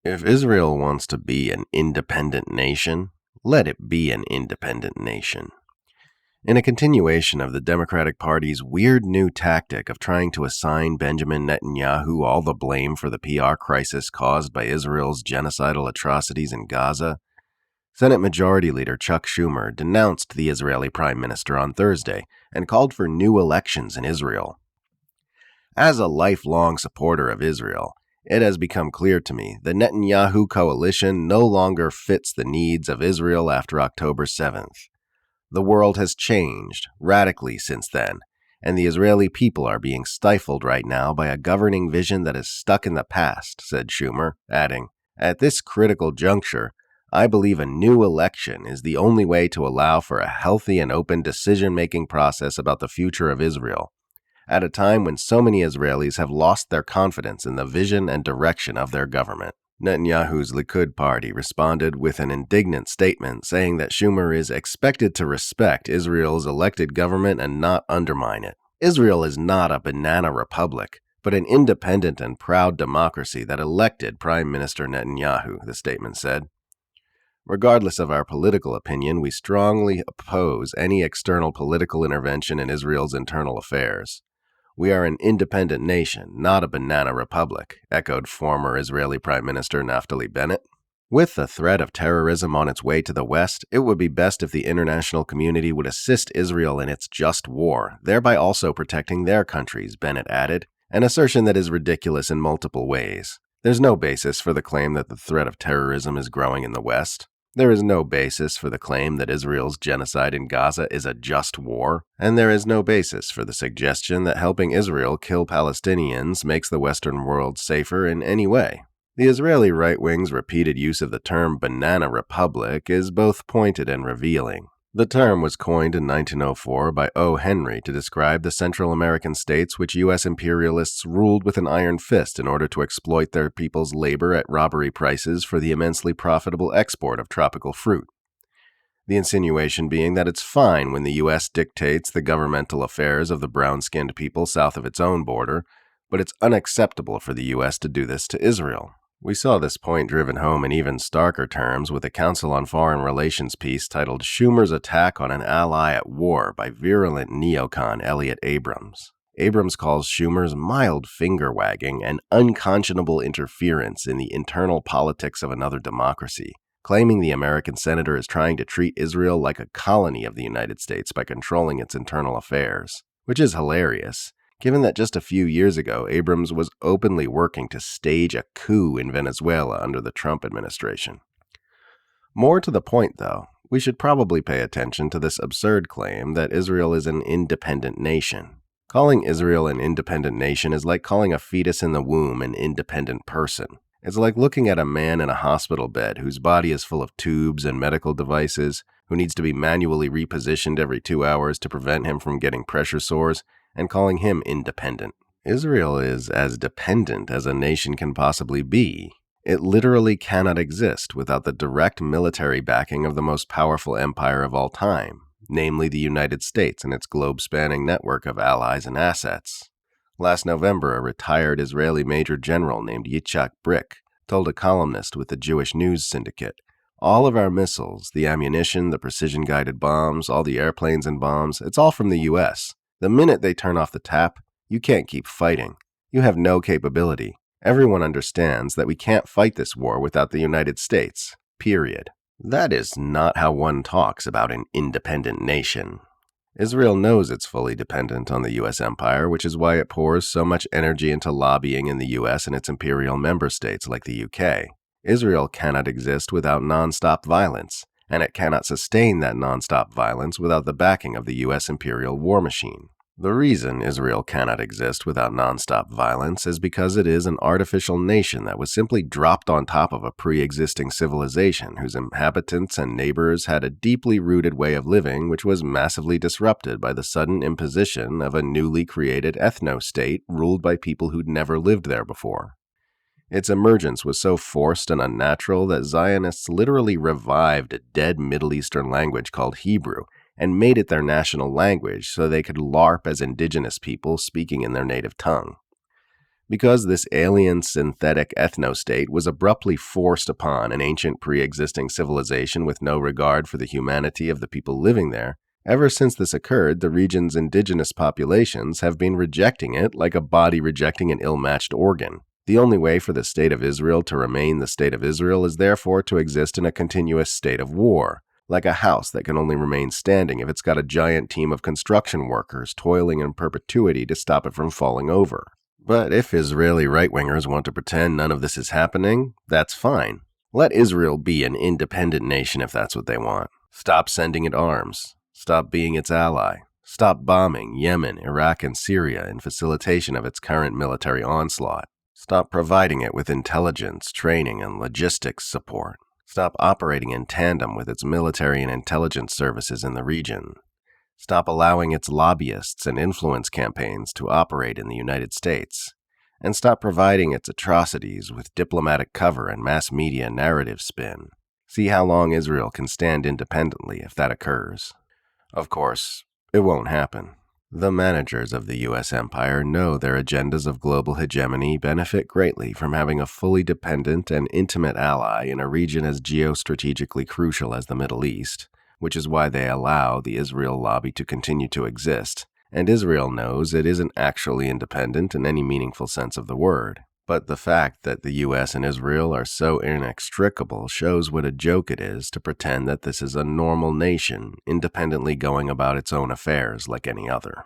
If Israel wants to be an independent nation, let it be an independent nation. In a continuation of the Democratic Party's weird new tactic of trying to assign Benjamin Netanyahu all the blame for the PR crisis caused by Israel's genocidal atrocities in Gaza, Senate Majority Leader Chuck Schumer denounced the Israeli Prime Minister on Thursday and called for new elections in Israel. As a lifelong supporter of Israel, it has become clear to me the Netanyahu coalition no longer fits the needs of Israel after October 7th. The world has changed radically since then, and the Israeli people are being stifled right now by a governing vision that is stuck in the past, said Schumer, adding, "At this critical juncture, I believe a new election is the only way to allow for a healthy and open decision-making process about the future of Israel, at a time when so many Israelis have lost their confidence in the vision and direction of their government." Netanyahu's Likud party responded with an indignant statement saying that Schumer is expected to respect Israel's elected government and not undermine it. Israel is not a banana republic, but an independent and proud democracy that elected Prime Minister Netanyahu, the statement said. Regardless of our political opinion, we strongly oppose any external political intervention in Israel's internal affairs. We are an independent nation, not a banana republic, echoed former Israeli Prime Minister Naftali Bennett. With the threat of terrorism on its way to the West, it would be best if the international community would assist Israel in its just war, thereby also protecting their countries, Bennett added, an assertion that is ridiculous in multiple ways. There's no basis for the claim that the threat of terrorism is growing in the West. There is no basis for the claim that Israel's genocide in Gaza is a just war, and there is no basis for the suggestion that helping Israel kill Palestinians makes the Western world safer in any way. The Israeli right wing's repeated use of the term banana republic is both pointed and revealing. The term was coined in 1904 by O. Henry to describe the Central American states which U.S. imperialists ruled with an iron fist in order to exploit their people's labor at robbery prices for the immensely profitable export of tropical fruit. The insinuation being that it's fine when the U.S. dictates the governmental affairs of the brown-skinned people south of its own border, but it's unacceptable for the U.S. to do this to Israel. We saw this point driven home in even starker terms with a Council on Foreign Relations piece titled Schumer's Attack on an Ally at War by virulent neocon Elliot Abrams. Abrams calls Schumer's mild finger-wagging and unconscionable interference in the internal politics of another democracy, claiming the American senator is trying to treat Israel like a colony of the United States by controlling its internal affairs, which is hilarious, given that just a few years ago, Abrams was openly working to stage a coup in Venezuela under the Trump administration. More to the point, though, we should probably pay attention to this absurd claim that Israel is an independent nation. Calling Israel an independent nation is like calling a fetus in the womb an independent person. It's like looking at a man in a hospital bed whose body is full of tubes and medical devices, who needs to be manually repositioned every 2 hours to prevent him from getting pressure sores, and calling him independent. Israel is as dependent as a nation can possibly be. It literally cannot exist without the direct military backing of the most powerful empire of all time, namely the United States and its globe-spanning network of allies and assets. Last November, a retired Israeli major general named Yitzhak Brick told a columnist with the Jewish News Syndicate, "All of our missiles, the ammunition, the precision-guided bombs, all the airplanes and bombs, it's all from the U.S. The minute they turn off the tap, you can't keep fighting. You have no capability. Everyone understands that we can't fight this war without the United States. Period." That is not how one talks about an independent nation. Israel knows it's fully dependent on the U.S. empire, which is why it pours so much energy into lobbying in the U.S. and its imperial member states like the UK. Israel cannot exist without non-stop violence, and it cannot sustain that non-stop violence without the backing of the U.S. imperial war machine. The reason Israel cannot exist without non-stop violence is because it is an artificial nation that was simply dropped on top of a pre-existing civilization whose inhabitants and neighbors had a deeply rooted way of living which was massively disrupted by the sudden imposition of a newly created ethno-state ruled by people who'd never lived there before. Its emergence was so forced and unnatural that Zionists literally revived a dead Middle Eastern language called Hebrew and made it their national language so they could LARP as indigenous people speaking in their native tongue. Because this alien synthetic ethnostate was abruptly forced upon an ancient pre-existing civilization with no regard for the humanity of the people living there, ever since this occurred, the region's indigenous populations have been rejecting it like a body rejecting an ill-matched organ. The only way for the State of Israel to remain the State of Israel is therefore to exist in a continuous state of war, like a house that can only remain standing if it's got a giant team of construction workers toiling in perpetuity to stop it from falling over. But if Israeli right-wingers want to pretend none of this is happening, that's fine. Let Israel be an independent nation if that's what they want. Stop sending it arms. Stop being its ally. Stop bombing Yemen, Iraq, and Syria in facilitation of its current military onslaught. Stop providing it with intelligence, training, and logistics support. Stop operating in tandem with its military and intelligence services in the region. Stop allowing its lobbyists and influence campaigns to operate in the United States. And stop providing its atrocities with diplomatic cover and mass media narrative spin. See how long Israel can stand independently if that occurs. Of course, it won't happen. The managers of the U.S. empire know their agendas of global hegemony benefit greatly from having a fully dependent and intimate ally in a region as geostrategically crucial as the Middle East, which is why they allow the Israel lobby to continue to exist, and Israel knows it isn't actually independent in any meaningful sense of the word. But the fact that the U.S. and Israel are so inextricable shows what a joke it is to pretend that this is a normal nation, independently going about its own affairs like any other.